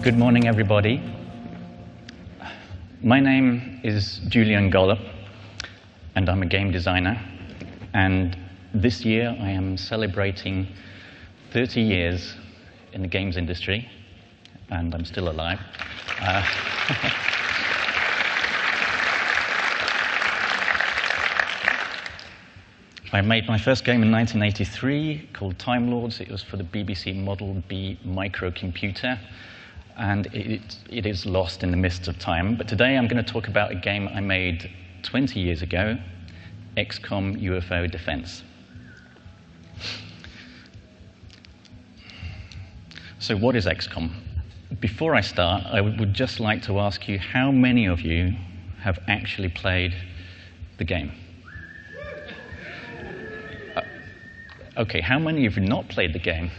Good morning, everybody. My name is Julian Gollop, and I'm a game designer. And this year, I am celebrating 30 years in the games industry, and I'm still alive. I made my first game in 1983 called Time Lords. It was for the BBC Model B microcomputer, and it is lost in the mist of time. But today I'm going to talk about a game I made 20 years ago, XCOM UFO Defense. So what is XCOM? Before I start, I would just like to ask you how many of you have actually played the game? Okay, how many of you have not played the game?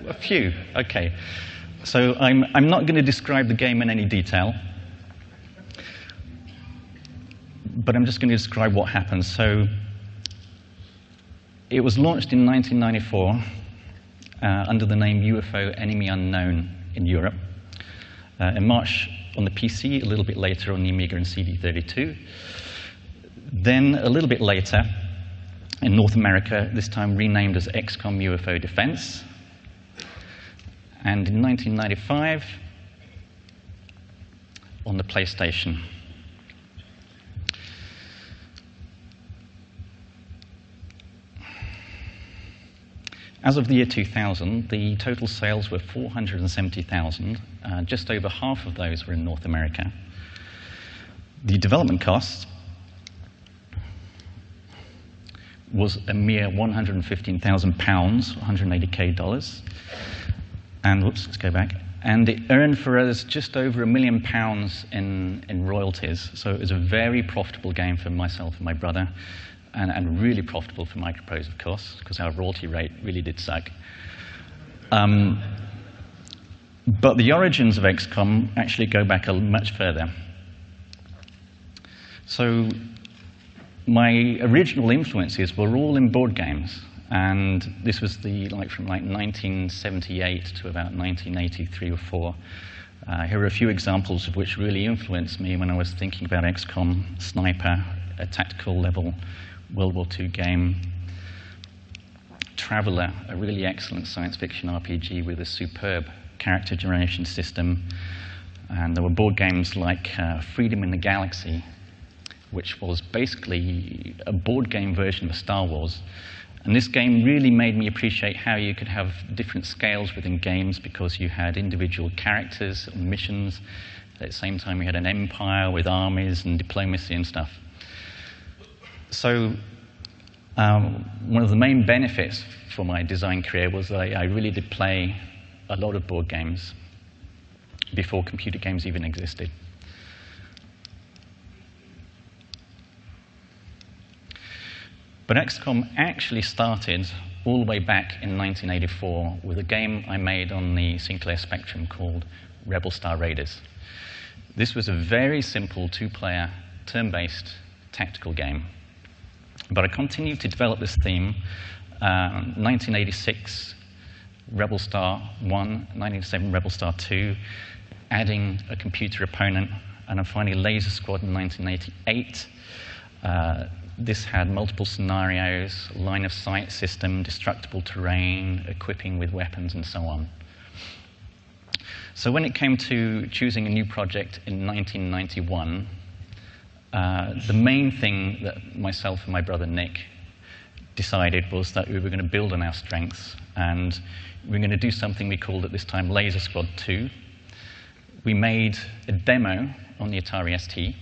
A few, okay. So I'm not going to describe the game in any detail, but I'm just going to describe what happens. So it was launched in 1994 under the name UFO Enemy Unknown in Europe. In March on the PC, a little bit later on the Amiga and CD32. Then a little bit later, in North America, this time renamed as XCOM UFO Defense. And in 1995, on the PlayStation. As of the year 2000, the total sales were 470,000. Just over half of those were in North America. The development costs was a mere £115,000, $180K. And whoops, let's go back. And it earned for us just over £1 million in royalties. So it was a very profitable game for myself and my brother, and really profitable for Microprose, of course, because our royalty rate really did suck. But the origins of XCOM actually go back much further. So my original influences were all in board games, and this was from 1978 to about 1983 or 4. Here are a few examples of which really influenced me when I was thinking about XCOM, Sniper, a tactical level World War II game, Traveller, a really excellent science fiction RPG with a superb character generation system, and there were board games like Freedom in the Galaxy, which was basically a board game version of Star Wars. And this game really made me appreciate how you could have different scales within games, because you had individual characters and missions. At the same time, you had an empire with armies and diplomacy and stuff. So one of the main benefits for my design career was that I really did play a lot of board games before computer games even existed. But XCOM actually started all the way back in 1984 with a game I made on the Sinclair Spectrum called Rebel Star Raiders. This was a very simple two-player, turn-based tactical game. But I continued to develop this theme. 1986, Rebel Star 1, 1987, Rebel Star 2, adding a computer opponent, and then finally Laser Squad in 1988. This had multiple scenarios, line of sight system, destructible terrain, equipping with weapons, and so on. So when it came to choosing a new project in 1991, the main thing that myself and my brother Nick decided was that we were going to build on our strengths, and we were going to do something we called at this time Laser Squad 2. We made a demo on the Atari ST,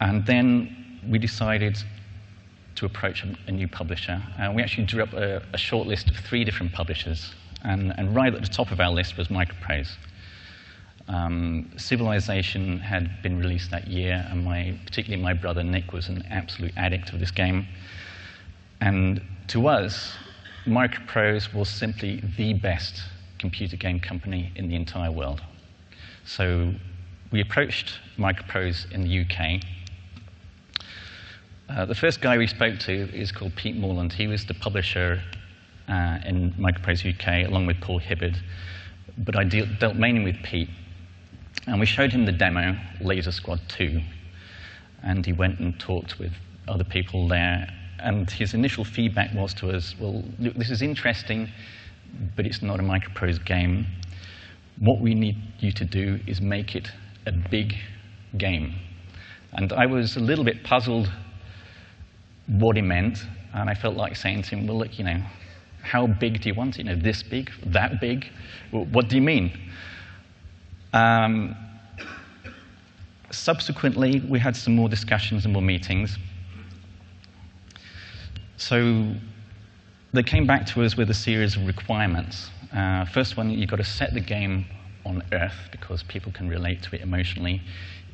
and then we decided to approach a new publisher. And we actually drew up a short list of 3 different publishers. And right at the top of our list was Microprose. Civilization had been released that year, and particularly my brother Nick was an absolute addict of this game. And to us, Microprose was simply the best computer game company in the entire world. So we approached Microprose in the UK. The first guy we spoke to is called Pete Morland. He was the publisher in Microprose UK, along with Paul Hibbard. but I dealt mainly with Pete. And we showed him the demo, Laser Squad 2, and he went and talked with other people there. And his initial feedback was to us, well, look, this is interesting, but it's not a Microprose game. What we need you to do is make it a big game. And I was a little bit puzzled what he meant, and I felt like saying to him, well, look, how big do you want it? This big, that big? What do you mean? Subsequently, we had some more discussions and more meetings. So they came back to us with a series of requirements. First one, you've got to set the game on Earth because people can relate to it emotionally.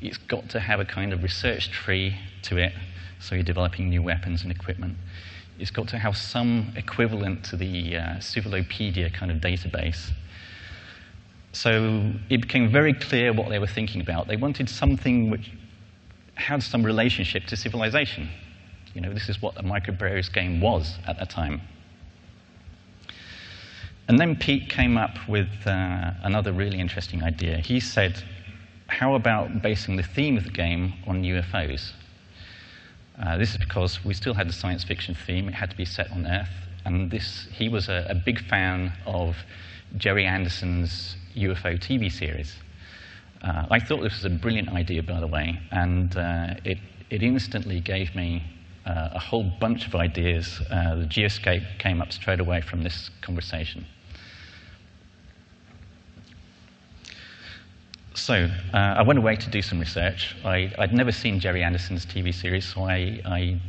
It's got to have a kind of research tree to it, so you're developing new weapons and equipment. It's got to have some equivalent to the Civilopedia kind of database. So it became very clear what they were thinking about. They wanted something which had some relationship to civilization. This is what a Microprose game was at that time. And then Pete came up with another really interesting idea. He said, how about basing the theme of the game on UFOs? This is because we still had the science fiction theme. It had to be set on Earth. And he was a big fan of Jerry Anderson's UFO TV series. I thought this was a brilliant idea, by the way, and it instantly gave me a whole bunch of ideas. The Geoscape came up straight away from this conversation. So I went away to do some research. I'd never seen Jerry Anderson's TV series, so I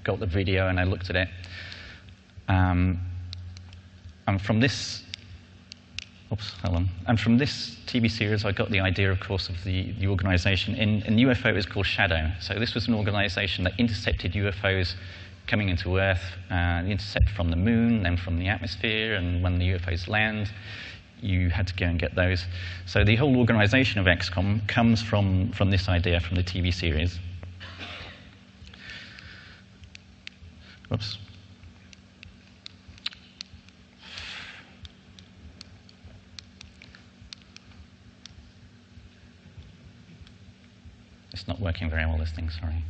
got the video and I looked at it. And from this TV series, I got the idea, of course, of the organization. In UFO, it was called Shadow. So this was an organization that intercepted UFOs coming into Earth, intercept from the moon, then from the atmosphere, and when the UFOs land, you had to go and get those. So the whole organization of XCOM comes from this idea, from the TV series. Whoops. It's not working very well, this thing, sorry.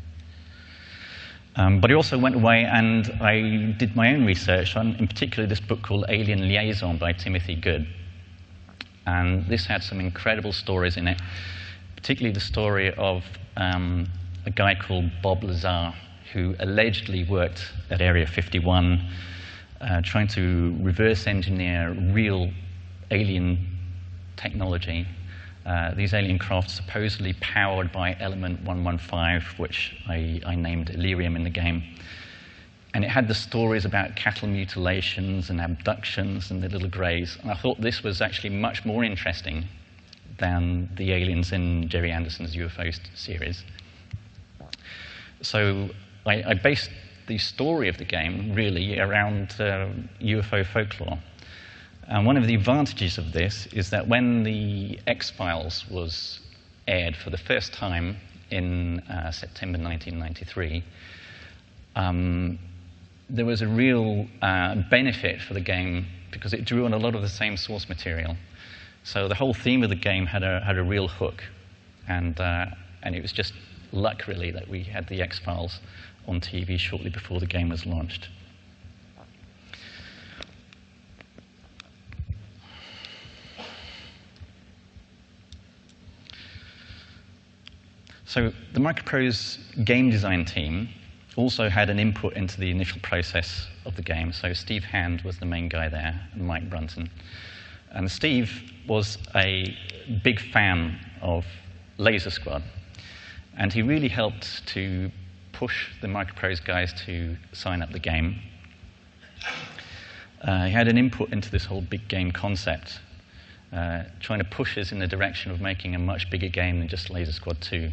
But I also went away and I did my own research on, in particular, this book called Alien Liaison by Timothy Good. And this had some incredible stories in it, particularly the story of a guy called Bob Lazar, who allegedly worked at Area 51, trying to reverse engineer real alien technology. These alien craft supposedly powered by element 115, which I named Illyrium in the game. And it had the stories about cattle mutilations and abductions and the little greys. And I thought this was actually much more interesting than the aliens in Jerry Anderson's UFO series. So I based the story of the game really around UFO folklore. And one of the advantages of this is that when the X-Files was aired for the first time in September 1993, there was a real benefit for the game because it drew on a lot of the same source material. So the whole theme of the game had a real hook, and it was just luck, really, that we had the X-Files on TV shortly before the game was launched. So the Microprose game design team also had an input into the initial process of the game. So Steve Hand was the main guy there, and Mike Brunton. And Steve was a big fan of Laser Squad. And he really helped to push the Microprose guys to sign up the game. He had an input into this whole big game concept, trying to push us in the direction of making a much bigger game than just Laser Squad 2.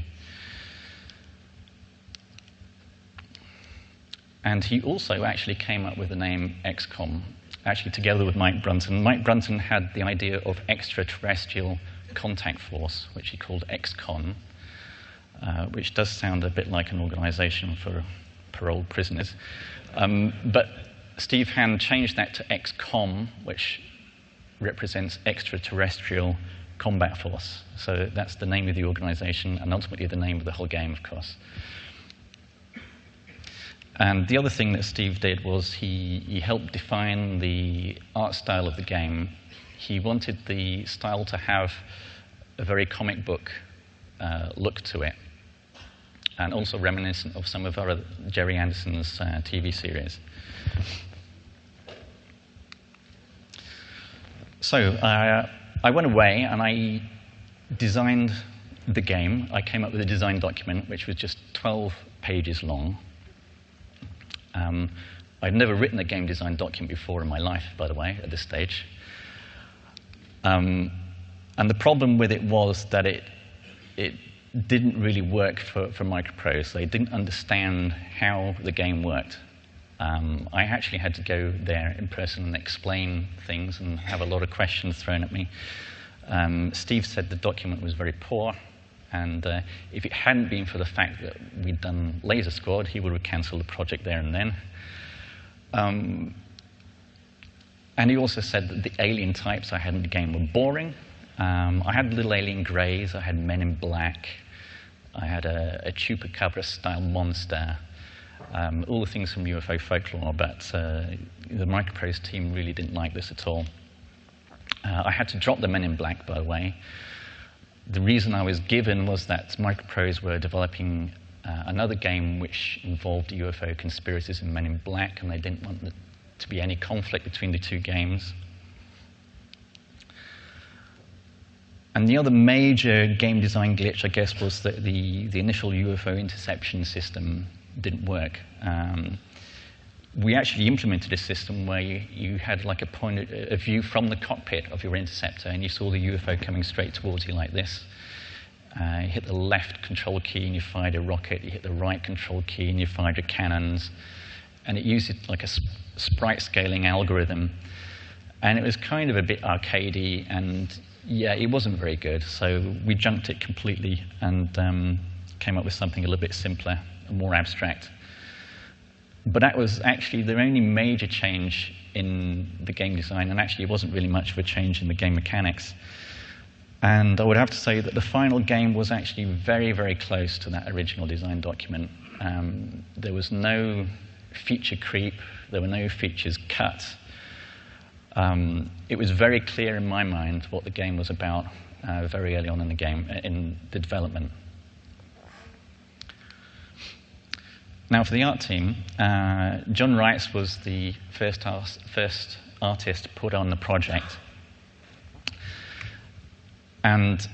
And he also actually came up with the name XCOM, actually together with Mike Brunton. Mike Brunton had the idea of extraterrestrial contact force, which he called XCON, which does sound a bit like an organization for paroled prisoners. But Steve Hand changed that to XCOM, which represents extraterrestrial combat force. So that's the name of the organization, and ultimately the name of the whole game, of course. And the other thing that Steve did was he helped define the art style of the game. He wanted the style to have a very comic book look to it, and also reminiscent of some of Jerry Anderson's TV series. So I went away and I designed the game. I came up with a design document which was just 12 pages long. I'd never written a game design document before in my life, by the way, at this stage. And the problem with it was that it didn't really work for Microprose. They didn't understand how the game worked. I actually had to go there in person and explain things and have a lot of questions thrown at me. Steve said the document was very poor, and if it hadn't been for the fact that we'd done Laser Squad, he would have cancelled the project there and then. And he also said that the alien types I had in the game were boring. I had little alien greys, I had men in black, I had a chupacabra-style monster, all the things from UFO folklore, but the Microprose team really didn't like this at all. I had to drop the men in black, by the way. The reason I was given was that Microprose were developing another game which involved UFO conspiracies and men in black, and they didn't want there to be any conflict between the two games. And the other major game design glitch, I guess, was that the initial UFO interception system didn't work. We actually implemented a system where you had like a view from the cockpit of your interceptor, and you saw the UFO coming straight towards you like this. You hit the left control key and you fired a rocket. You hit the right control key and you fired your cannons. And it used like a sprite scaling algorithm. And it was kind of a bit arcadey, and yeah, it wasn't very good. So we junked it completely and came up with something a little bit simpler and more abstract. But that was actually the only major change in the game design, and actually it wasn't really much of a change in the game mechanics. And I would have to say that the final game was actually very, very close to that original design document. There was no feature creep, there were no features cut. It was very clear in my mind what the game was about very early on in the game, in the development. Now for the art team, John Wrights was the first artist put on the project. And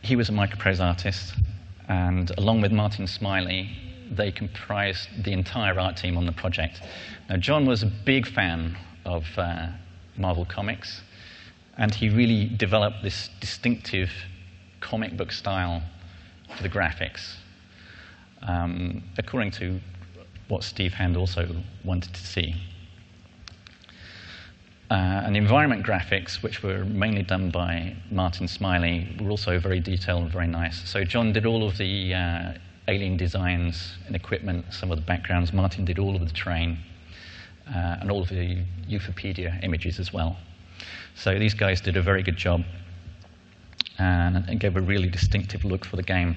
he was a Microprose artist, and along with Martin Smiley, they comprised the entire art team on the project. Now, John was a big fan of Marvel Comics, and he really developed this distinctive comic book style for the graphics, according to what Steve Hand also wanted to see. And the environment graphics, which were mainly done by Martin Smiley, were also very detailed and very nice. So John did all of the alien designs and equipment, some of the backgrounds. Martin did all of the terrain, and all of the Ufopedia images as well. So these guys did a very good job and gave a really distinctive look for the game.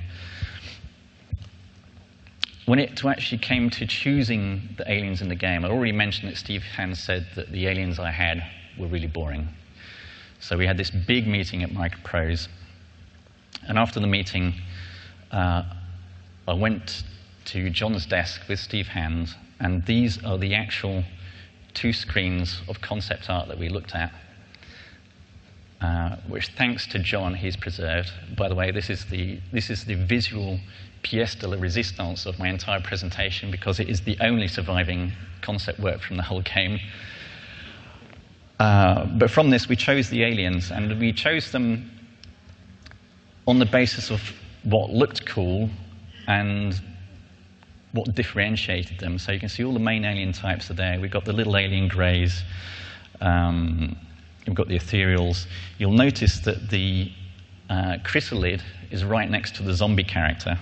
When it actually came to choosing the aliens in the game, I already mentioned that Steve Hand said that the aliens I had were really boring. So we had this big meeting at Microprose, and after the meeting, I went to John's desk with Steve Hand, and these are the actual 2 screens of concept art that we looked at, which, thanks to John, he's preserved. By the way, this is the visual pièce de la résistance of my entire presentation, because it is the only surviving concept work from the whole game. But from this, we chose the aliens, and we chose them on the basis of what looked cool and what differentiated them. So you can see all the main alien types are there. We've got the little alien greys. We've got the ethereals. You'll notice that the chrysalid is right next to the zombie character.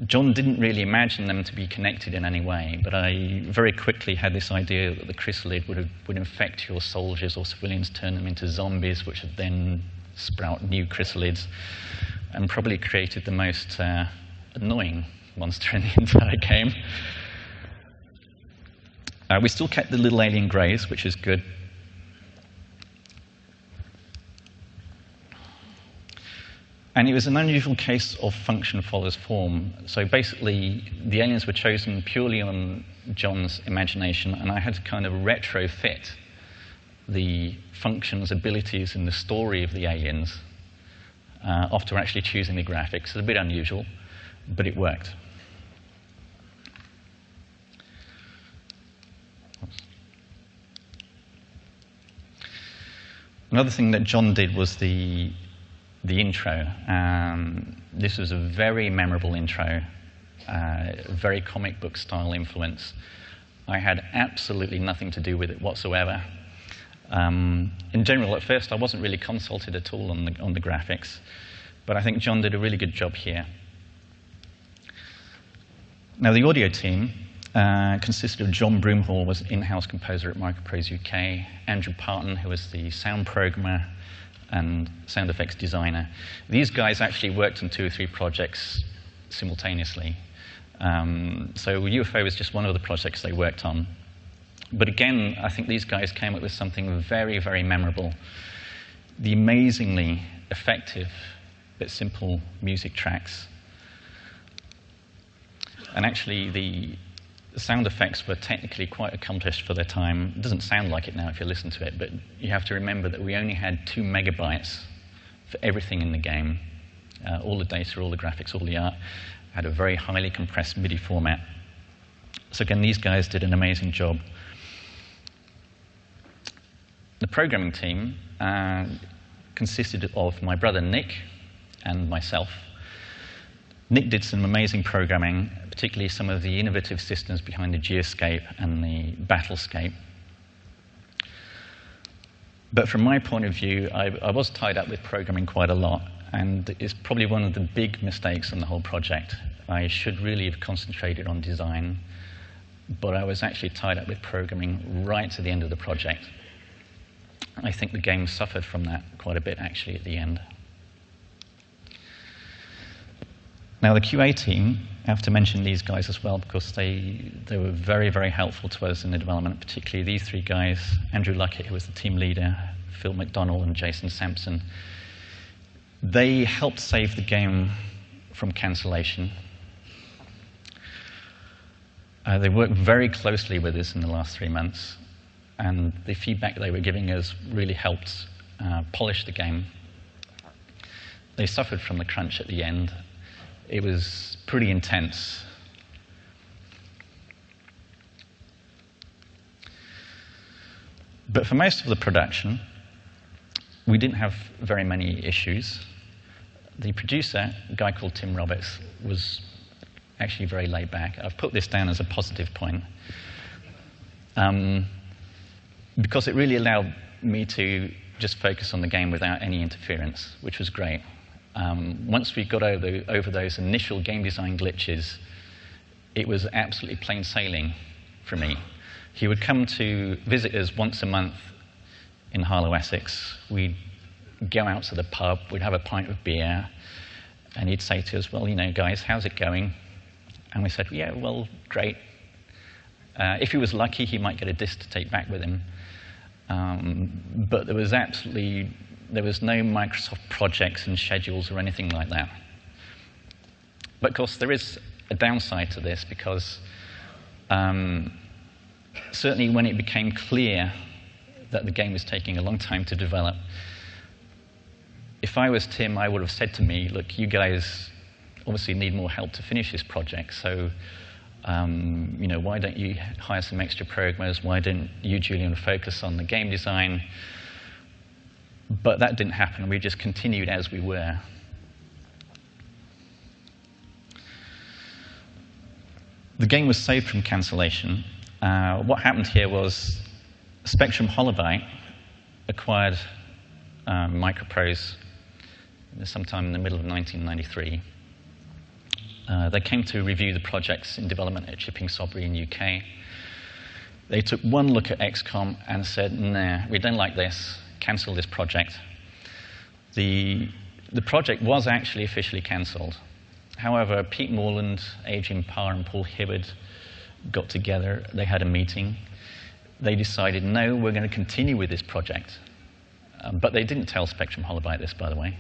John didn't really imagine them to be connected in any way, but I very quickly had this idea that the chrysalid would infect your soldiers or civilians, turn them into zombies, which would then sprout new chrysalids, and probably created the most annoying monster in the entire game. We still kept the little alien greys, which is good. And it was an unusual case of function follows form. So basically, the aliens were chosen purely on John's imagination, and I had to kind of retrofit the functions, abilities, and the story of the aliens after actually choosing the graphics. It's a bit unusual, but it worked. Another thing that John did was the intro. This was a very memorable intro, very comic book style influence. I had absolutely nothing to do with it whatsoever. In general, at first, I wasn't really consulted at all on the graphics, but I think John did a really good job here. Now, the audio team consisted of John Broomhall, was in-house composer at Microprose UK, Andrew Parton, who was the sound programmer and sound effects designer. These guys actually worked on 2 or 3 projects simultaneously. So UFO was just one of the projects they worked on. But again, I think these guys came up with something very, very memorable. The amazingly effective but simple music tracks. And actually, the sound effects were technically quite accomplished for their time. It doesn't sound like it now if you listen to it, but you have to remember that we only had 2 megabytes for everything in the game. All the data, all the graphics, all the art had a very highly compressed MIDI format. So again, these guys did an amazing job. The programming team consisted of my brother Nick and myself. Nick did some amazing programming, particularly some of the innovative systems behind the Geoscape and the Battlescape. But from my point of view, I was tied up with programming quite a lot, and it's probably one of the big mistakes in the whole project. I should really have concentrated on design, but I was actually tied up with programming right to the end of the project. I think the game suffered from that quite a bit, actually, at the end. Now, the QA team, I have to mention these guys as well, because they were very, very helpful to us in the development, particularly these 3 guys, Andrew Luckett, who was the team leader, Phil McDonnell, and Jason Sampson. They helped save the game from cancellation. They worked very closely with us in the last 3 months, and the feedback they were giving us really helped polish the game. They suffered from the crunch at the end. It was pretty intense. But for most of the production, we didn't have very many issues. The producer, a guy called Tim Roberts, was actually very laid back. I've put this down as a positive point, because it really allowed me to just focus on the game without any interference, which was great. Once we got over those initial game design glitches, it was absolutely plain sailing for me. He would come to visit us once a month in Harlow, Essex. We'd go out to the pub, we'd have a pint of beer, and he'd say to us, well, you know, guys, how's it going? And we said, yeah, well, great. If he was lucky, he might get a disc to take back with him. But there was no Microsoft projects and schedules or anything like that. But of course, there is a downside to this, because certainly when it became clear that the game was taking a long time to develop, if I was Tim, I would have said to me, look, you guys obviously need more help to finish this project, so you know, why don't you hire some extra programmers? Why don't you, Julian, focus on the game design? But that didn't happen. We just continued as we were. The game was saved from cancellation. What happened here was Spectrum Holobyte acquired Microprose sometime in the middle of 1993. They came to review the projects in development at Chipping Sodbury in UK. They took one look at XCOM and said, nah, we don't like this, cancel this project. The project was actually officially cancelled. However, Pete Morland, Adrian Parr, and Paul Hibbard got together. They had a meeting. They decided, no, we're going to continue with this project. But they didn't tell Spectrum Holobyte this, by the way.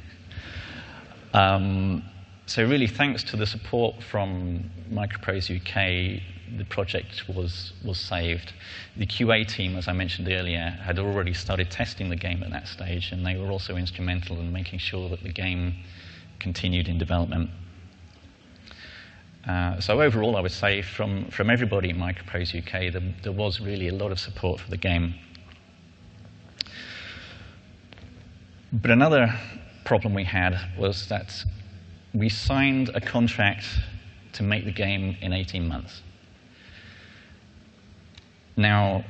So really, thanks to the support from Microprose UK, the project was saved. The QA team, as I mentioned earlier, had already started testing the game at that stage, and they were also instrumental in making sure that the game continued in development. So overall, I would say from everybody in Microprose UK, there was really a lot of support for the game. But another problem we had was that we signed a contract to make the game in 18 months. Now,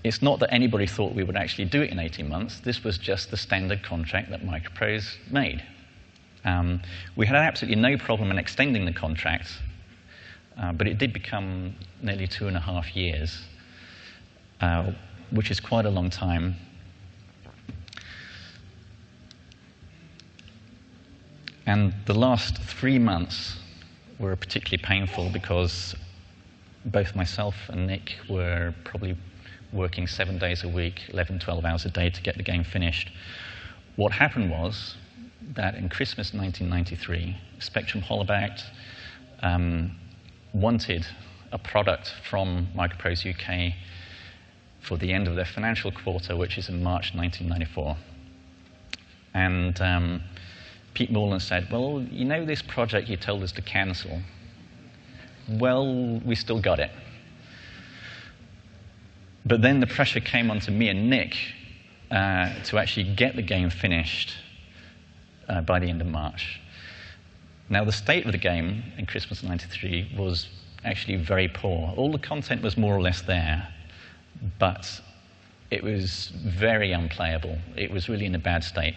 it's not that anybody thought we would actually do it in 18 months. This was just the standard contract that Microprose made. We had absolutely no problem in extending the contract, but it did become nearly 2.5 years, which is quite a long time. And the last 3 months were particularly painful because both myself and Nick were probably working 7 days a week, 11, 12 hours a day to get the game finished. What happened was that in Christmas 1993, Spectrum Holobyte wanted a product from Microprose UK for the end of their financial quarter, which is in March 1994. And Pete Morland said, well, you know this project you told us to cancel? Well, we still got it. But then the pressure came onto me and Nick to actually get the game finished by the end of March. Now, the state of the game in Christmas '93 was actually very poor. All the content was more or less there, but it was very unplayable. It was really in a bad state.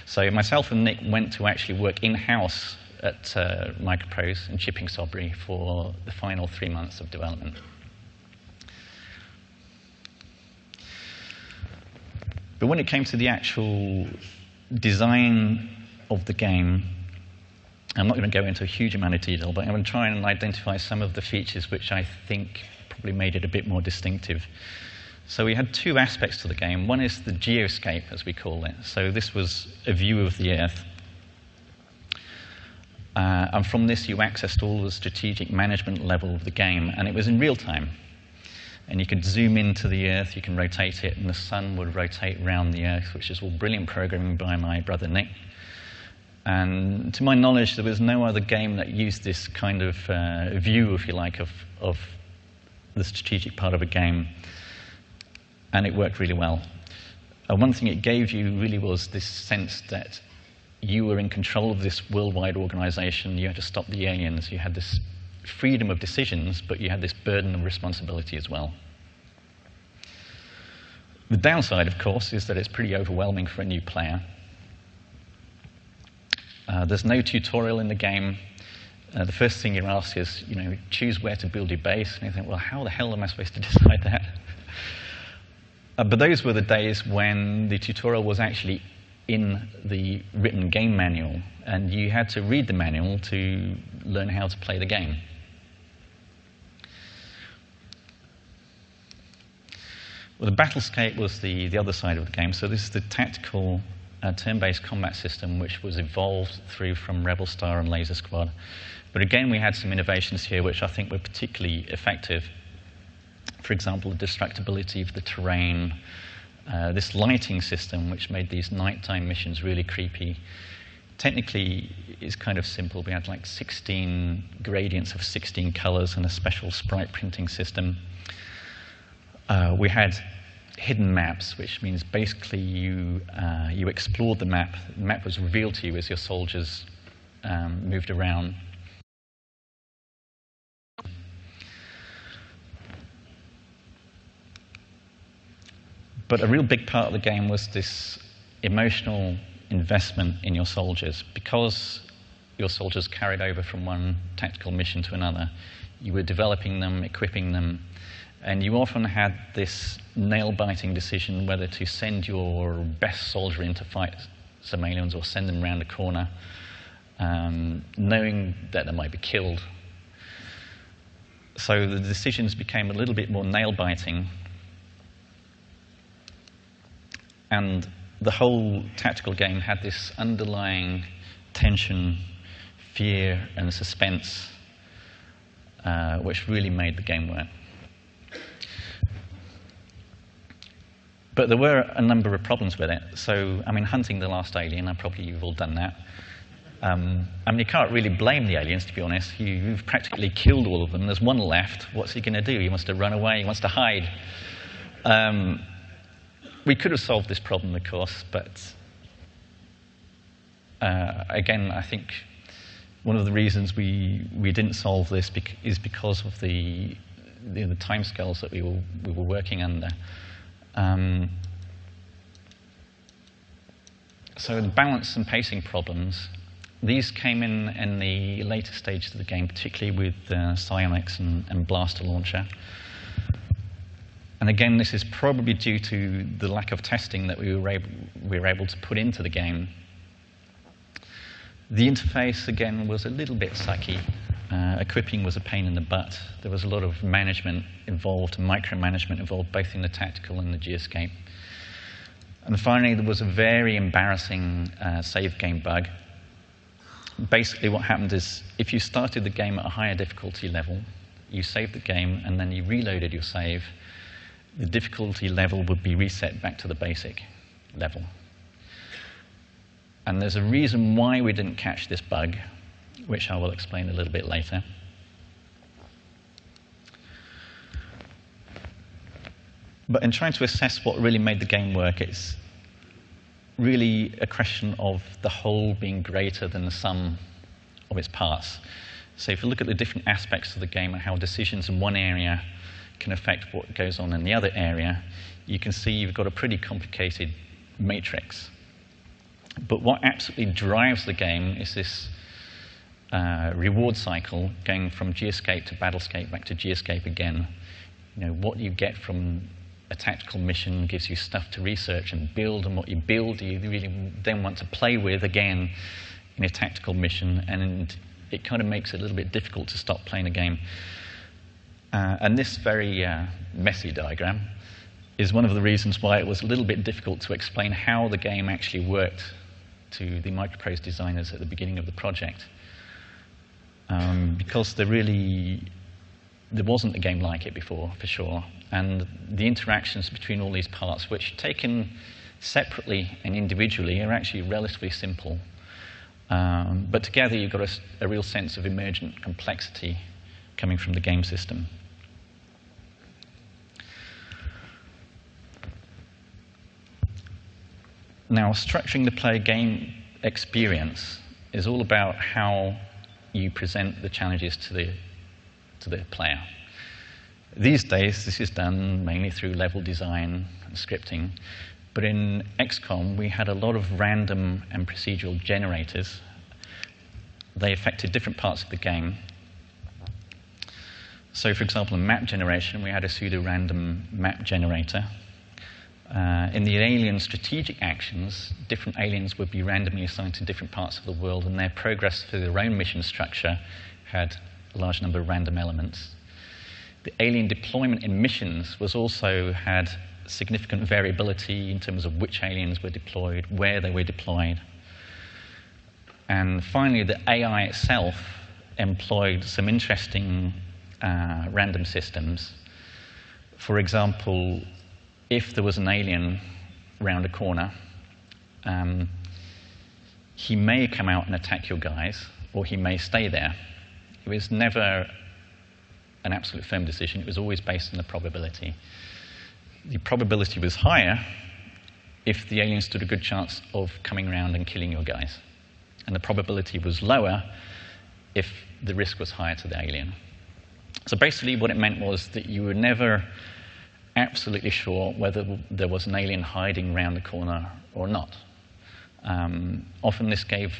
So myself and Nick went to actually work in-house at Microprose in Chipping Sodbury for the final 3 months of development. But when it came to the actual design of the game, I'm not going to go into a huge amount of detail, but I'm going to try and identify some of the features which I think probably made it a bit more distinctive. So we had two aspects to the game. One is the Geoscape, as we call it. So this was a view of the Earth. And from this, you accessed all the strategic management level of the game, and it was in real time. And you could zoom into the Earth, you can rotate it, and the sun would rotate around the Earth, which is all brilliant programming by my brother Nick. And to my knowledge, there was no other game that used this kind of view, if you like, of the strategic part of a game. And it worked really well. One thing it gave you really was this sense that you were in control of this worldwide organization. You had to stop the aliens. You had this freedom of decisions, but you had this burden of responsibility as well. The downside, of course, is that it's pretty overwhelming for a new player. There's no tutorial in the game. The first thing you're asked is, choose where to build your base. And you think, well, how the hell am I supposed to decide that? But those were the days when the tutorial was actually in the written game manual, and you had to read the manual to learn how to play the game. Well, the Battlescape was the other side of the game. So this is the tactical turn-based combat system, which was evolved through from Rebel Star and Laser Squad. But again, we had some innovations here which I think were particularly effective. For example, the destructibility of the terrain, this lighting system, which made these nighttime missions really creepy. Technically, it's kind of simple. We had like 16 gradients of 16 colors and a special sprite printing system. We had hidden maps, which means basically you explored the map. The map was revealed to you as your soldiers moved around. But a real big part of the game was this emotional investment in your soldiers. Because your soldiers carried over from one tactical mission to another. You were developing them, equipping them, and you often had this nail-biting decision whether to send your best soldier in to fight some aliens or send them around a corner, knowing that they might be killed. So the decisions became a little bit more nail-biting, and the whole tactical game had this underlying tension, fear, and suspense, which really made the game work. But there were a number of problems with it. So, I mean, hunting the last alien, probably you've all done that. I mean, you can't really blame the aliens, to be honest. You've practically killed all of them. There's one left. What's he going to do? He wants to run away. He wants to hide. We could have solved this problem, of course, but again, I think one of the reasons we didn't solve this is because of the timescales that we were working under. So the balance and pacing problems, these came in the later stages of the game, particularly with psionics and blaster launcher. And again, this is probably due to the lack of testing that we were able to put into the game. The interface, again, was a little bit sucky. Equipping was a pain in the butt. There was a lot of management involved, micromanagement involved, both in the tactical and the Geoscape. And finally, there was a very embarrassing save game bug. Basically, what happened is, if you started the game at a higher difficulty level, you saved the game, and then you reloaded your save, the difficulty level would be reset back to the basic level. And there's a reason why we didn't catch this bug, which I will explain a little bit later. But in trying to assess what really made the game work, it's really a question of the whole being greater than the sum of its parts. So if you look at the different aspects of the game and how decisions in one area can affect what goes on in the other area, you can see you've got a pretty complicated matrix. But what absolutely drives the game is this reward cycle going from Geoscape to Battlescape back to Geoscape again. You know, what you get from a tactical mission gives you stuff to research and build, and what you build you really then want to play with again in a tactical mission, and it kind of makes it a little bit difficult to stop playing a game. And this very messy diagram is one of the reasons why it was a little bit difficult to explain how the game actually worked to the Microprose designers at the beginning of the project. Because there wasn't a game like it before, for sure. And the interactions between all these parts, which taken separately and individually are actually relatively simple. But together you've got a real sense of emergent complexity coming from the game system. Now, structuring the player game experience is all about how you present the challenges to the player. These days, this is done mainly through level design and scripting. But in XCOM, we had a lot of random and procedural generators. They affected different parts of the game. So, for example, in map generation, we had a pseudo-random map generator. In the alien strategic actions, different aliens would be randomly assigned to different parts of the world, and their progress through their own mission structure had a large number of random elements. The alien deployment in missions had significant variability in terms of which aliens were deployed, where they were deployed. And finally, the AI itself employed some interesting random systems. For example, if there was an alien around a corner, he may come out and attack your guys, or he may stay there. It was never an absolute firm decision. It was always based on the probability. The probability was higher if the alien stood a good chance of coming around and killing your guys. And the probability was lower if the risk was higher to the alien. So basically what it meant was that you were never absolutely sure whether there was an alien hiding around the corner or not. Often this gave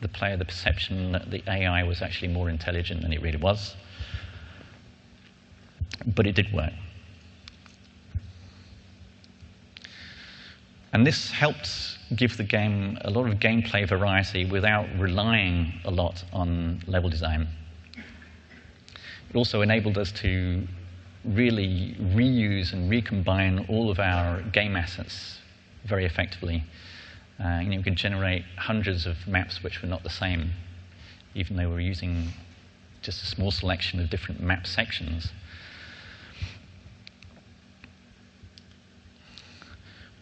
the player the perception that the AI was actually more intelligent than it really was. But it did work. And this helped give the game a lot of gameplay variety without relying a lot on level design. It also enabled us to really reuse and recombine all of our game assets very effectively. You could generate hundreds of maps which were not the same, even though we were using just a small selection of different map sections.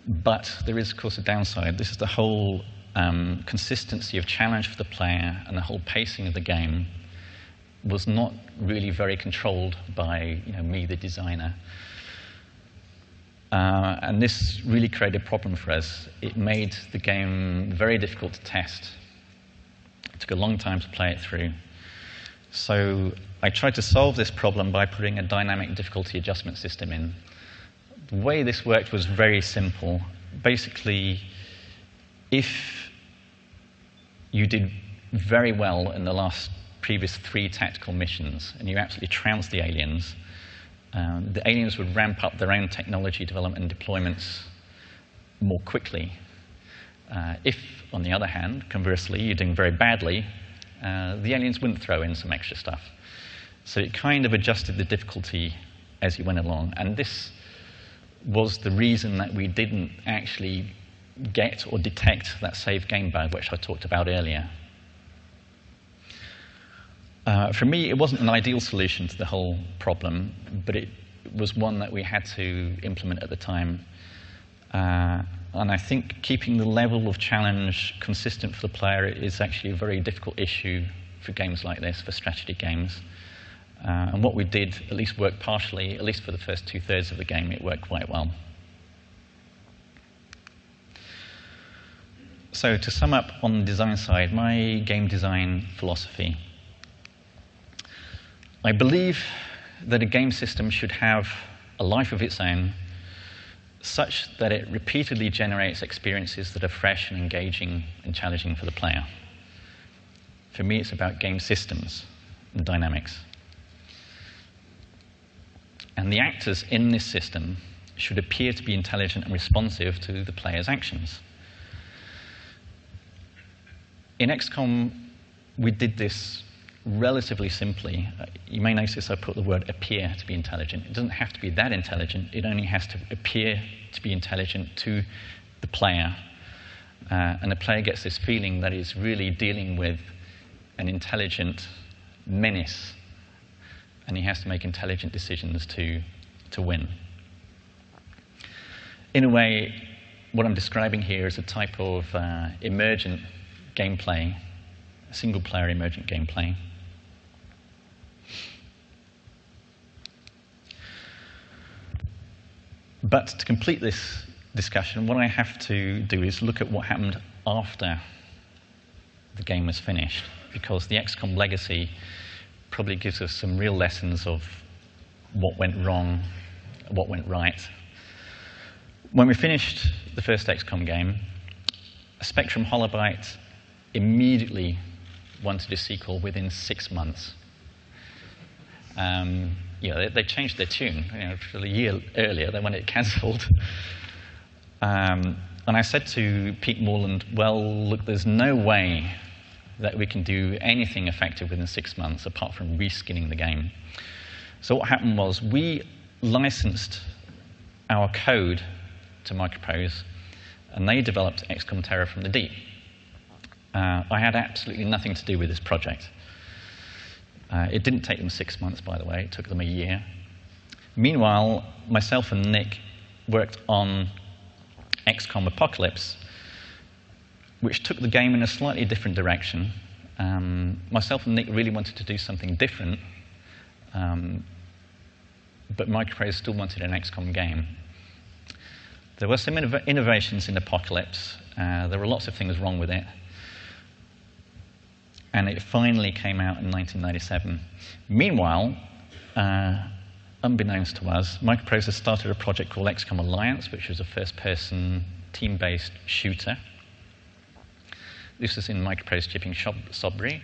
But there is, of course, a downside. This is the whole consistency of challenge for the player, and the whole pacing of the game was not really very controlled by me, the designer. And this really created a problem for us. It made the game very difficult to test. It took a long time to play it through. So I tried to solve this problem by putting a dynamic difficulty adjustment system in. The way this worked was very simple. Basically, if you did very well in the previous 3 tactical missions, and you absolutely trounced the aliens would ramp up their own technology development and deployments more quickly. If, on the other hand, conversely, you're doing very badly, the aliens wouldn't throw in some extra stuff. So it kind of adjusted the difficulty as you went along. And this was the reason that we didn't actually get or detect that save game bug, which I talked about earlier. For me, it wasn't an ideal solution to the whole problem, but it was one that we had to implement at the time. And I think keeping the level of challenge consistent for the player is actually a very difficult issue for games like this, for strategy games. And what we did at least worked partially, at least for the first 2/3 of the game, it worked quite well. So to sum up on the design side, my game design philosophy. I believe that a game system should have a life of its own, such that it repeatedly generates experiences that are fresh and engaging and challenging for the player. For me, it's about game systems and dynamics. And the actors in this system should appear to be intelligent and responsive to the player's actions. In XCOM, we did this relatively simply. You may notice I put the word appear to be intelligent. It doesn't have to be that intelligent. It only has to appear to be intelligent to the player. And the player gets this feeling that he's really dealing with an intelligent menace, and he has to make intelligent decisions to win. In a way, what I'm describing here is a type of emergent gameplay, single-player emergent gameplay. But to complete this discussion, what I have to do is look at what happened after the game was finished, because the XCOM legacy probably gives us some real lessons of what went wrong, what went right. When we finished the first XCOM game, Spectrum Holobyte immediately wanted a sequel within 6 months. They changed their tune. A year earlier, they wanted it cancelled. And I said to Pete Morland, well, look, there's no way that we can do anything effective within 6 months apart from reskinning the game. So what happened was we licensed our code to Microprose, and they developed XCOM Terror from the Deep. I had absolutely nothing to do with this project. It didn't take them 6 months, by the way. It took them a year. Meanwhile, myself and Nick worked on XCOM Apocalypse, which took the game in a slightly different direction. Myself and Nick really wanted to do something different, but Microprose still wanted an XCOM game. There were some innovations in Apocalypse. There were lots of things wrong with it. And it finally came out in 1997. Meanwhile, unbeknownst to us, Microprose has started a project called XCOM Alliance, which was a first-person, team-based shooter. This was in Microprose shipping Sudbury.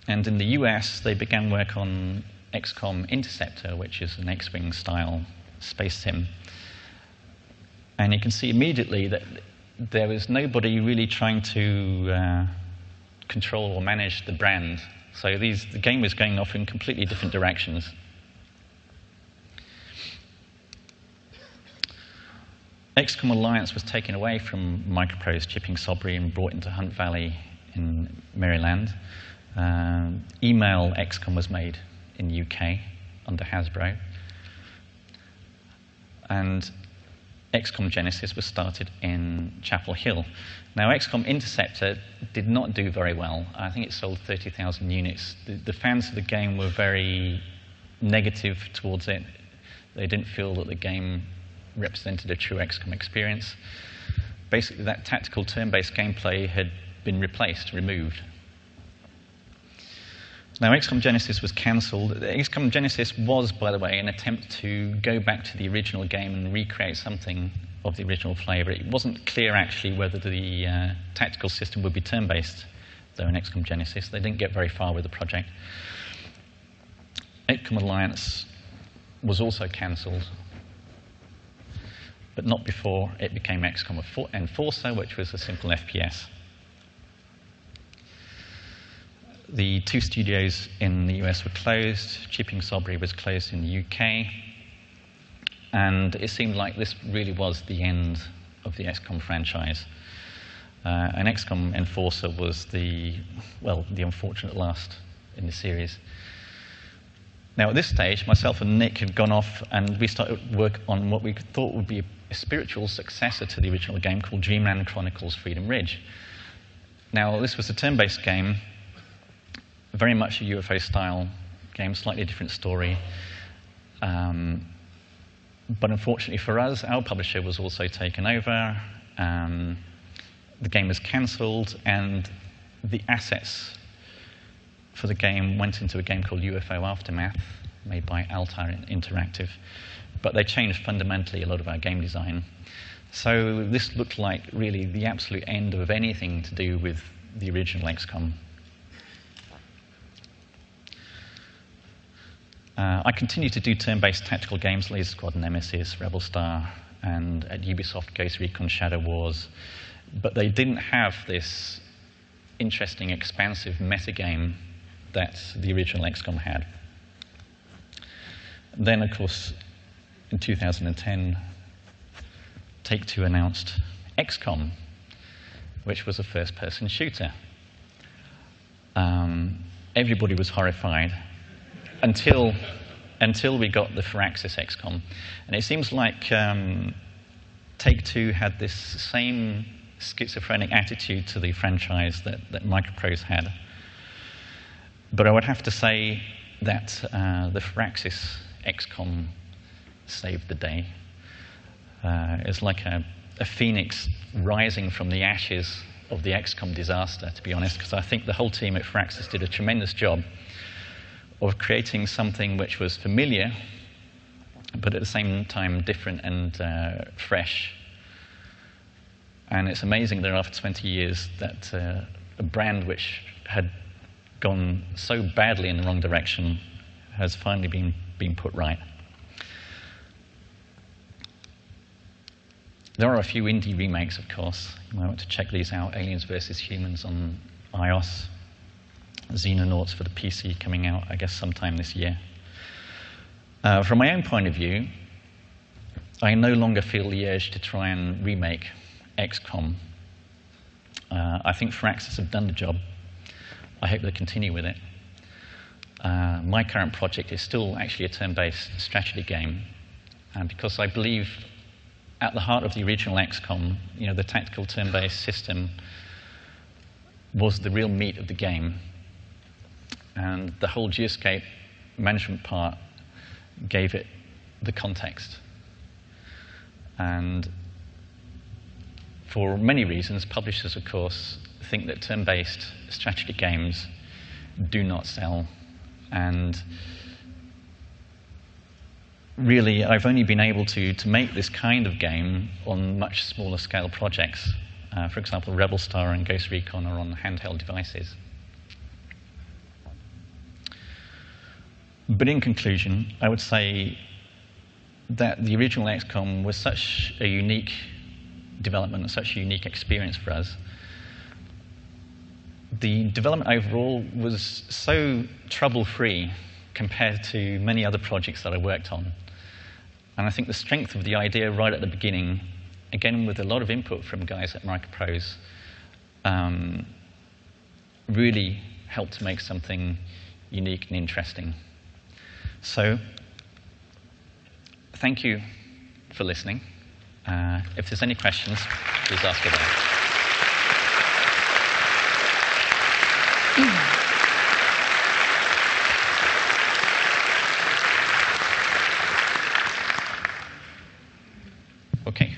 And in the US, they began work on XCOM Interceptor, which is an X-Wing style space sim. And you can see immediately that there was nobody really trying to control or manage the brand. So the game was going off in completely different directions. XCOM Alliance was taken away from Microprose shipping Sudbury and brought into Hunt Valley in Maryland. Email XCOM was made in the UK under Hasbro. And XCOM Genesis was started in Chapel Hill. Now, XCOM Interceptor did not do very well. I think it sold 30,000 units. The fans of the game were very negative towards it. They didn't feel that the game represented a true XCOM experience. Basically, that tactical turn-based gameplay had been removed. Now, XCOM Genesis was cancelled. XCOM Genesis was, by the way, an attempt to go back to the original game and recreate something of the original flavour. It wasn't clear, actually, whether the tactical system would be turn-based, though, in XCOM Genesis. They didn't get very far with the project. XCOM Alliance was also cancelled, but not before it became XCOM Enforcer, which was a simple FPS. The 2 studios in the US were closed. Shipping Sudbury was closed in the UK. And it seemed like this really was the end of the XCOM franchise. And XCOM Enforcer was the unfortunate last in the series. Now, at this stage, myself and Nick had gone off and we started work on what we thought would be a spiritual successor to the original game called Dreamland Chronicles Freedom Ridge. Now, this was a turn-based game, very much a UFO-style game, slightly different story. But unfortunately for us, our publisher was also taken over. The game was cancelled, and the assets for the game went into a game called UFO Aftermath, made by Altair Interactive. But they changed fundamentally a lot of our game design. So this looked like really the absolute end of anything to do with the original XCOM. I continued to do turn-based tactical games, Laser Squad, Nemesis, Rebel Star, and at Ubisoft, Ghost Recon Shadow Wars. But they didn't have this interesting, expansive metagame that the original XCOM had. Then, of course, in 2010, Take-Two announced XCOM, which was a first-person shooter. Everybody was horrified until we got the Firaxis XCOM. And it seems like Take-Two had this same schizophrenic attitude to the franchise that Microprose had. But I would have to say that the Firaxis XCOM saved the day. It's like a phoenix rising from the ashes of the XCOM disaster, to be honest, because I think the whole team at Firaxis did a tremendous job of creating something which was familiar, but at the same time different and fresh. And it's amazing that after 20 years that a brand which had gone so badly in the wrong direction has finally been put right. There are a few indie remakes, of course. You might want to check these out. Aliens vs. Humans on iOS. Xenonauts for the PC coming out, I guess, sometime this year. From my own point of view, I no longer feel the urge to try and remake XCOM. I think Firaxis have done the job. I hope they continue with it. My current project is still actually a turn-based strategy game, and because I believe at the heart of the original XCOM, the tactical turn-based system was the real meat of the game. And the whole Geoscape management part gave it the context. And for many reasons, publishers, of course, think that turn-based strategy games do not sell. And really, I've only been able to make this kind of game on much smaller scale projects. For example, Rebel Star and Ghost Recon are on handheld devices. But in conclusion, I would say that the original XCOM was such a unique development and such a unique experience for us. The development overall was so trouble-free compared to many other projects that I worked on. And I think the strength of the idea right at the beginning, again with a lot of input from guys at Microprose, really helped to make something unique and interesting. So, thank you for listening. If there's any questions, please ask away. Okay.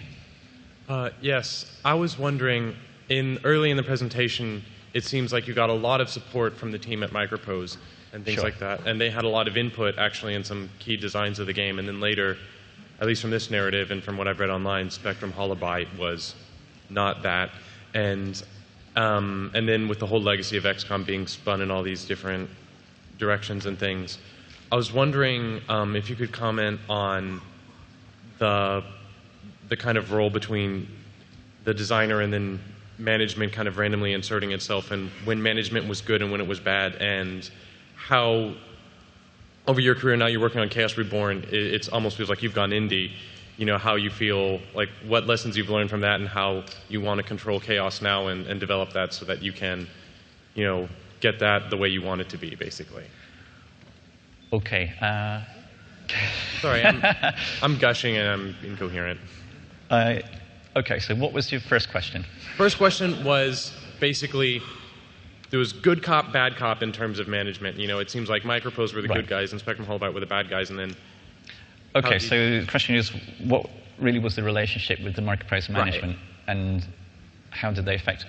Yes, I was wondering, early in the presentation, it seems like you got a lot of support from the team at Microprose and things like that, and they had a lot of input actually in some key designs of the game, and then later, at least from this narrative and from what I've read online, Spectrum Holobyte was not that, and then with the whole legacy of XCOM being spun in all these different directions and things, I was wondering if you could comment on the kind of role between the designer and then management kind of randomly inserting itself, and when management was good and when it was bad, and how over your career now you're working on Chaos Reborn, it almost feels like you've gone indie, you know, how you feel, like what lessons you've learned from that and how you want to control Chaos now and develop that so that you can, you know, get that the way you want it to be, basically. Okay. Sorry, I'm gushing and I'm incoherent. Okay, so what was your first question? First question was basically, there was good cop, bad cop in terms of management. You know, it seems like Microprose were the good guys and Spectrum Holobyte were the bad guys, and then... Okay, so the question is, what really was the relationship with the Microprose management, and how did they affect?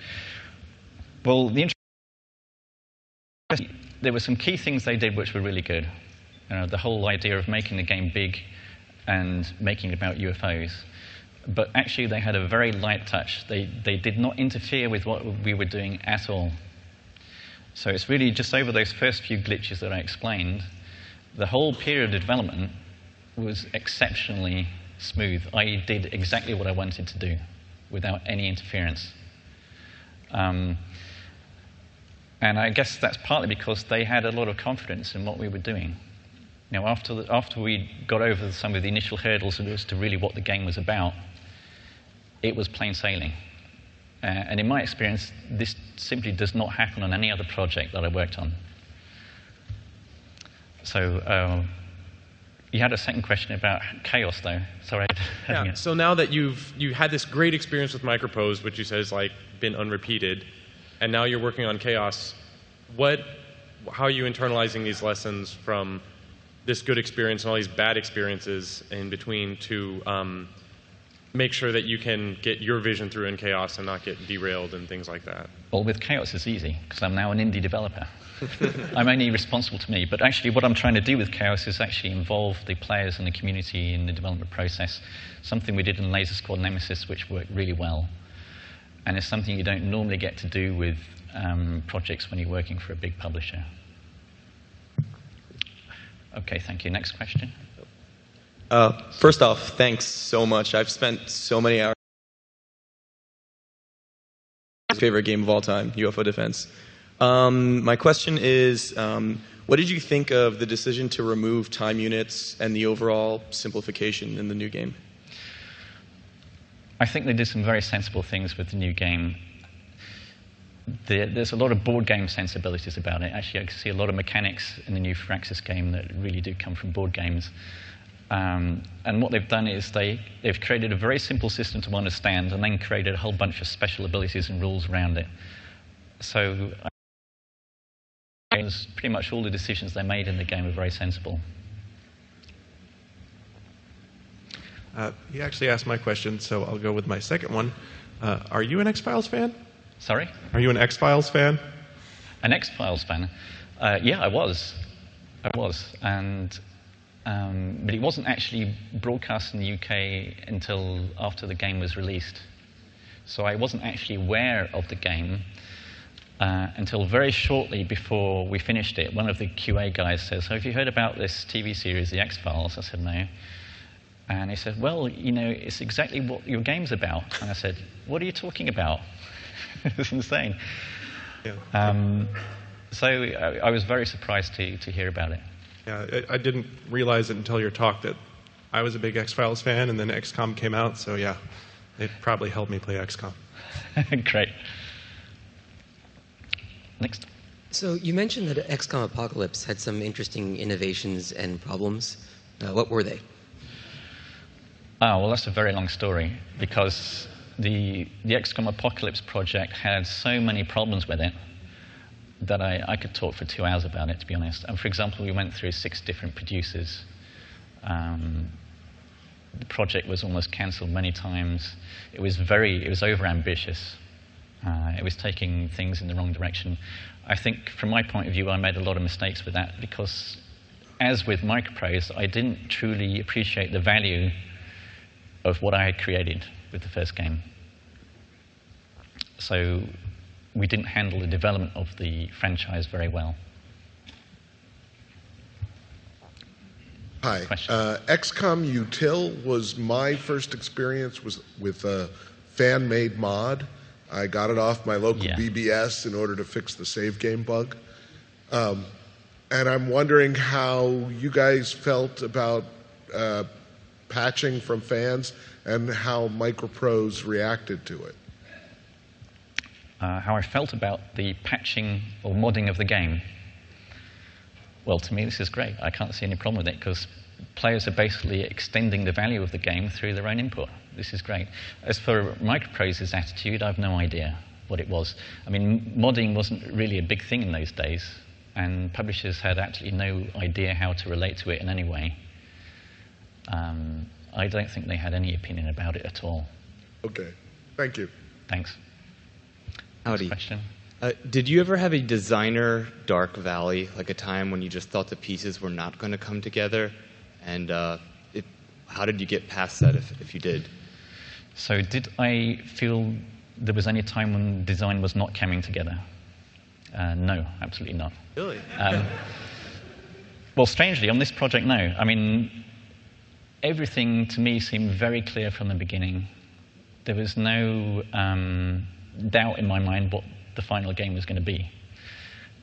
Well, there were some key things they did which were really good. You know, the whole idea of making the game big and making it about UFOs. But actually, they had a very light touch. They did not interfere with what we were doing at all. So it's really just over those first few glitches that I explained, the whole period of development was exceptionally smooth. I did exactly what I wanted to do without any interference. And I guess that's partly because they had a lot of confidence in what we were doing. You know, after we got over some of the initial hurdles as to really what the game was about, it was plain sailing. And in my experience, this simply does not happen on any other project that I worked on. So you had a second question about Chaos, though. Sorry. Yeah. So now that you had this great experience with Microprose, which you said has like been unrepeated, and now you're working on Chaos, how are you internalizing these lessons from this good experience and all these bad experiences in between to make sure that you can get your vision through in Chaos and not get derailed and things like that? Well, with Chaos, it's easy, because I'm now an indie developer. I'm only responsible to me. But actually, what I'm trying to do with Chaos is actually involve the players and the community in the development process, something we did in Laser Squad Nemesis, which worked really well. And it's something you don't normally get to do with projects when you're working for a big publisher. OK, thank you. Next question. First off, thanks so much. I've spent so many hours. My favorite game of all time, UFO Defense. My question is, what did you think of the decision to remove time units and the overall simplification in the new game? I think they did some very sensible things with the new game. There's a lot of board game sensibilities about it. Actually, I can see a lot of mechanics in the new Firaxis game that really do come from board games. And what they've done is they've created a very simple system to understand and then created a whole bunch of special abilities and rules around it. So pretty much all the decisions they made in the game are very sensible. You actually asked my question, so I'll go with my second one. Are you an X-Files fan? Sorry? Are you an X-Files fan? An X-Files fan? Yeah, I was. And but it wasn't actually broadcast in the UK until after the game was released. So I wasn't actually aware of the game until very shortly before we finished it. One of the QA guys says, "So have you heard about this TV series, The X-Files?" I said, "No." And he said, "Well, you know, it's exactly what your game's about." And I said, "What are you talking about?" It's insane. Yeah. So I was very surprised to hear about it. Yeah, I didn't realize it until your talk that I was a big X-Files fan, and then XCOM came out, so yeah, it probably helped me play XCOM. Great. Next. So you mentioned that XCOM Apocalypse had some interesting innovations and problems. What were they? Oh, well, that's a very long story, because the XCOM Apocalypse project had so many problems with it that I could talk for 2 hours about it, to be honest. And for example, we went through 6 different producers. The project was almost cancelled many times. It was over-ambitious. It was taking things in the wrong direction. I think, from my point of view, I made a lot of mistakes with that, because, as with Microprose, I didn't truly appreciate the value of what I had created with the first game. So we didn't handle the development of the franchise very well. Hi. XCOM Util was my first experience with a fan-made mod. I got it off my local BBS in order to fix the save game bug. And I'm wondering how you guys felt about patching from fans and how Microprose reacted to it. How I felt about the patching or modding of the game. Well, to me, this is great. I can't see any problem with it, because players are basically extending the value of the game through their own input. This is great. As for Microprose's attitude, I have no idea what it was. I mean, modding wasn't really a big thing in those days, and publishers had absolutely no idea how to relate to it in any way. I don't think they had any opinion about it at all. Okay. Thank you. Thanks. Howdy. Next question. Did you ever have a designer dark valley, like a time when you just thought the pieces were not going to come together? And how did you get past that, if you did? So did I feel there was any time when design was not coming together? No, absolutely not. Really? Well, strangely, on this project, no. I mean, everything to me seemed very clear from the beginning. There was no doubt in my mind what the final game was going to be.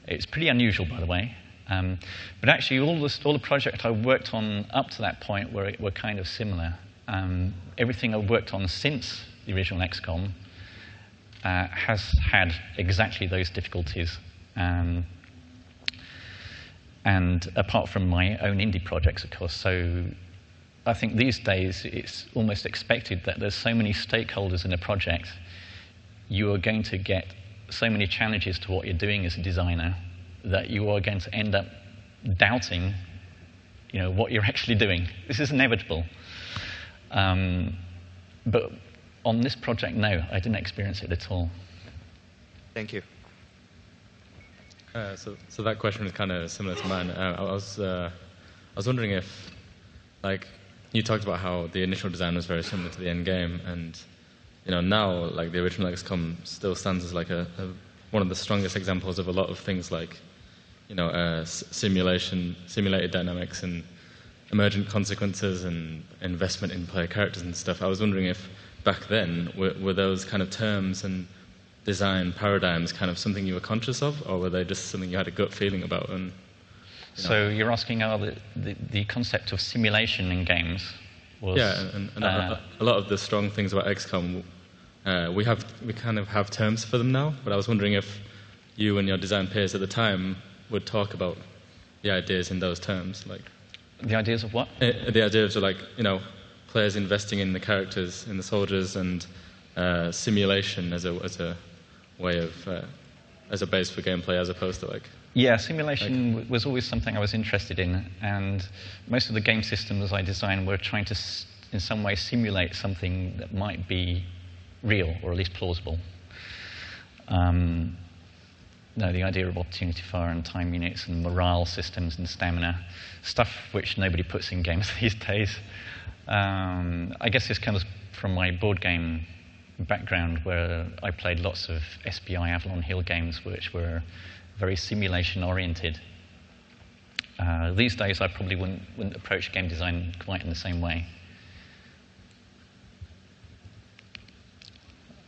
It's pretty unusual, by the way. But actually, all the projects I worked on up to that point were kind of similar. Everything I've worked on since the original XCOM has had exactly those difficulties. And apart from my own indie projects, of course. So I think these days it's almost expected that there's so many stakeholders in a project, you are going to get so many challenges to what you're doing as a designer that you are going to end up doubting, what you're actually doing. This is inevitable. But on this project, no, I didn't experience it at all. Thank you. So that question is kind of similar to mine. I was wondering if, like, you talked about how the initial design was very similar to the end game, and now, like, the original XCOM still stands as like one of the strongest examples of a lot of things like, simulated dynamics and emergent consequences and investment in player characters and stuff. I was wondering if back then were those kind of terms and design paradigms kind of something you were conscious of, or were they just something you had a gut feeling about? And so you're asking how the concept of simulation in games was... Yeah, and a lot of the strong things about XCOM, we kind of have terms for them now, but I was wondering if you and your design peers at the time would talk about the ideas in those terms, like... The ideas of what? The ideas of, like, players investing in the characters, in the soldiers, and simulation as a way of, as a base for gameplay, as opposed to, like... Yeah, simulation was always something I was interested in, and most of the game systems I designed were trying to, in some way, simulate something that might be real, or at least plausible. No, the idea of opportunity fire and time units and morale systems and stamina, stuff which nobody puts in games these days. I guess this comes from my board game background where I played lots of SPI Avalon Hill games, which were very simulation-oriented. These days, I probably wouldn't approach game design quite in the same way.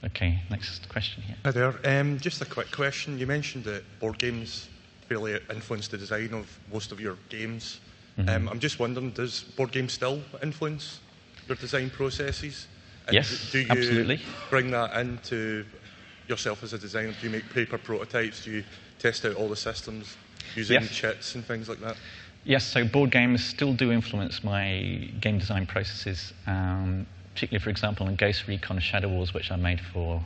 Okay, next question here. Hi there. Just a quick question. You mentioned that board games really influence the design of most of your games. Mm-hmm. I'm just wondering, does board games still influence your design processes? And Yes, do you absolutely. bring that into yourself as a designer? Do you make paper prototypes? Do you test out all the systems using chits and things like that? Yes, so board games still do influence my game design processes, particularly, for example, on Ghost Recon Shadow Wars, which I made for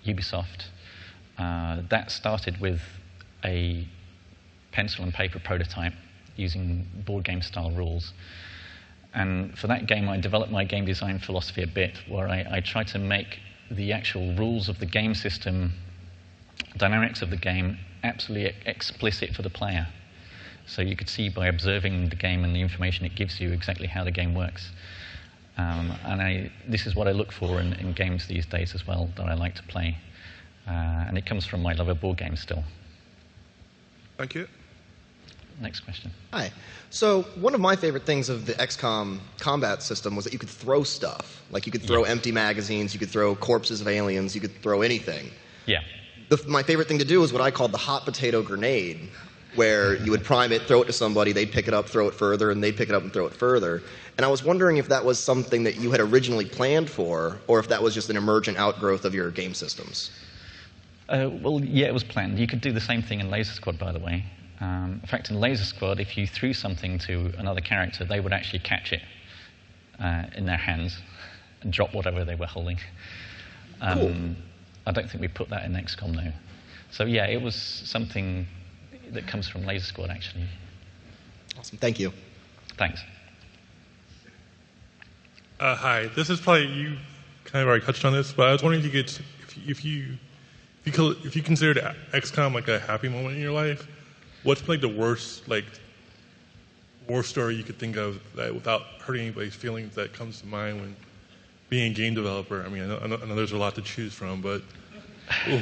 Ubisoft. That started with a pencil and paper prototype using board game style rules. And for that game, I developed my game design philosophy a bit, where I tried to make the actual rules of the game system, dynamics of the game, absolutely explicit for the player. So you could see by observing the game and the information it gives you exactly how the game works. And this is what I look for in games these days as well, that I like to play. And it comes from my love of board games still. Thank you. Next question. Hi. So one of my favorite things of the XCOM combat system was that you could throw stuff. Like you could throw empty magazines, you could throw corpses of aliens, you could throw anything. Yeah. My favorite thing to do was what I called the hot potato grenade, where you would prime it, throw it to somebody, they'd pick it up, throw it further, and they'd pick it up and throw it further. And I was wondering if that was something that you had originally planned for, or if that was just an emergent outgrowth of your game systems. Well, yeah, it was planned. You could do the same thing in Laser Squad, by the way. In fact, in Laser Squad, if you threw something to another character, they would actually catch it in their hands and drop whatever they were holding. Cool. I don't think we put that in XCOM, though. So, yeah, it was something that comes from Laser Squad, actually. Awesome. Thank you. Thanks. Hi. This is probably, you kind of already touched on this, but I was wondering if you considered XCOM like a happy moment in your life, what's like the worst war story you could think of that, without hurting anybody's feelings, that comes to mind when being a game developer? I mean, I know there's a lot to choose from, but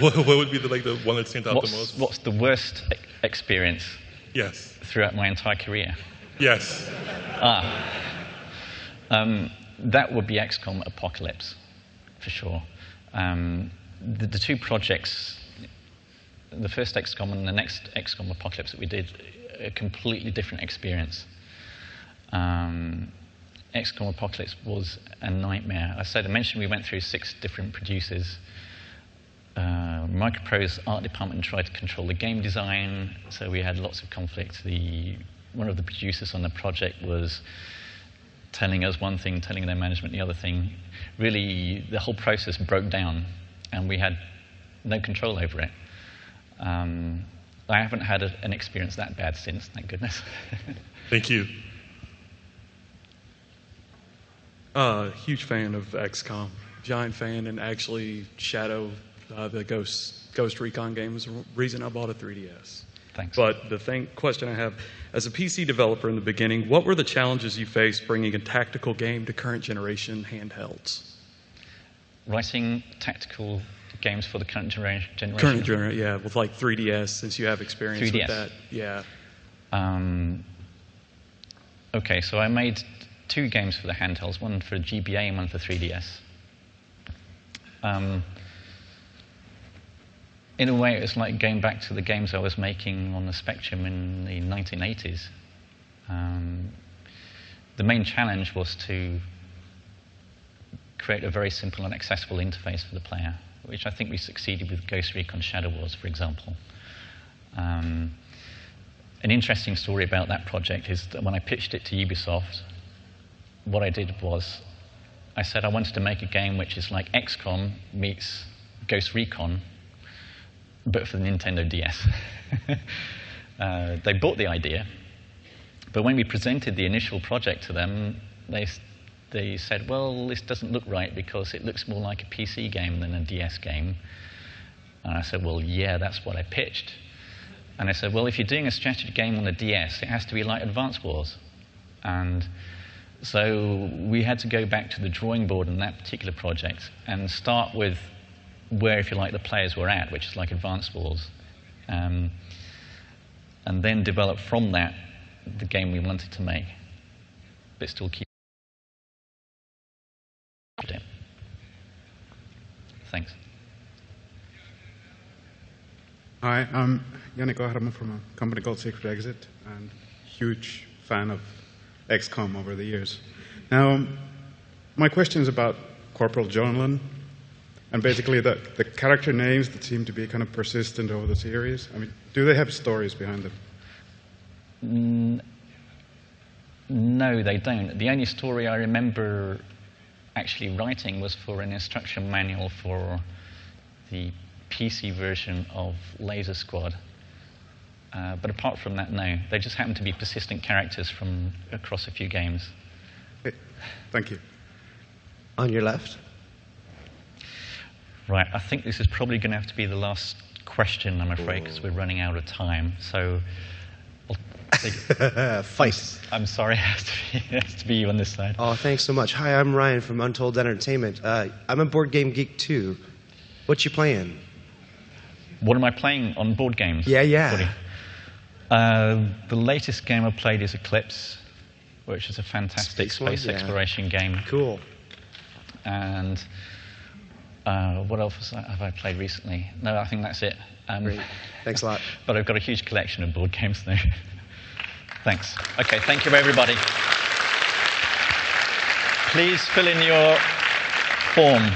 what would be the one that stands out the most? What's the worst experience? Yes. Throughout my entire career? Yes. That would be XCOM Apocalypse, for sure. The two projects, the first XCOM and the next XCOM Apocalypse that we did, a completely different experience. XCOM Apocalypse was a nightmare. I mentioned we went through 6 different producers. Microprose art department tried to control the game design, so we had lots of conflict. One of the producers on the project was telling us one thing, telling their management the other thing. Really, the whole process broke down, and we had no control over it. I haven't had an experience that bad since, thank goodness. Thank you. Huge fan of XCOM. Giant fan, and actually Shadow, the Ghost Recon game, was the reason I bought a 3DS. Thanks. But the question I have, as a PC developer in the beginning, what were the challenges you faced bringing a tactical game to current generation handhelds? Writing tactical games for the current generation? Current generation, yeah, with like 3DS, since you have experience 3DS. with that. Yeah. Okay, so I made 2 games for the handhelds, one for GBA and one for 3DS. In a way, it was like going back to the games I was making on the Spectrum in the 1980s. The main challenge was to create a very simple and accessible interface for the player, which I think we succeeded with Ghost Recon Shadow Wars, for example. An interesting story about that project is that when I pitched it to Ubisoft, what I did was I said I wanted to make a game which is like XCOM meets Ghost Recon, but for the Nintendo DS. They bought the idea, but when we presented the initial project to them, they said, well, this doesn't look right because it looks more like a PC game than a DS game. And I said, well, yeah, that's what I pitched. And I said, well, if you're doing a strategy game on the DS, it has to be like Advance Wars. And So we had to go back to the drawing board in that particular project and start with where, if you like, the players were at, which is like advanced wars. And then develop from that the game we wanted to make, but still keep it. Thanks. Hi, I'm Yannick Ohrama from a company called Secret Exit, and huge fan of XCOM over the years. Now, my question is about Corporal Jonlin, and basically the character names that seem to be kind of persistent over the series. I mean, do they have stories behind them? No, they don't. The only story I remember actually writing was for an instruction manual for the PC version of Laser Squad. But apart from that, no. They just happen to be persistent characters from across a few games. Okay. Thank you. On your left. Right, I think this is probably going to have to be the last question, I'm afraid, because we're running out of time. So, Fight. I'm sorry, it has to be you on this side. Oh, thanks so much. Hi, I'm Ryan from Untold Entertainment. I'm a board game geek too. What you playing? What am I playing on board games? Yeah. The latest game I played is Eclipse, which is a fantastic space exploration game. Cool. And what else have I played recently? No, I think that's it. Great. Thanks a lot. But I've got a huge collection of board games now. Thanks. Okay, thank you, everybody. Please fill in your form.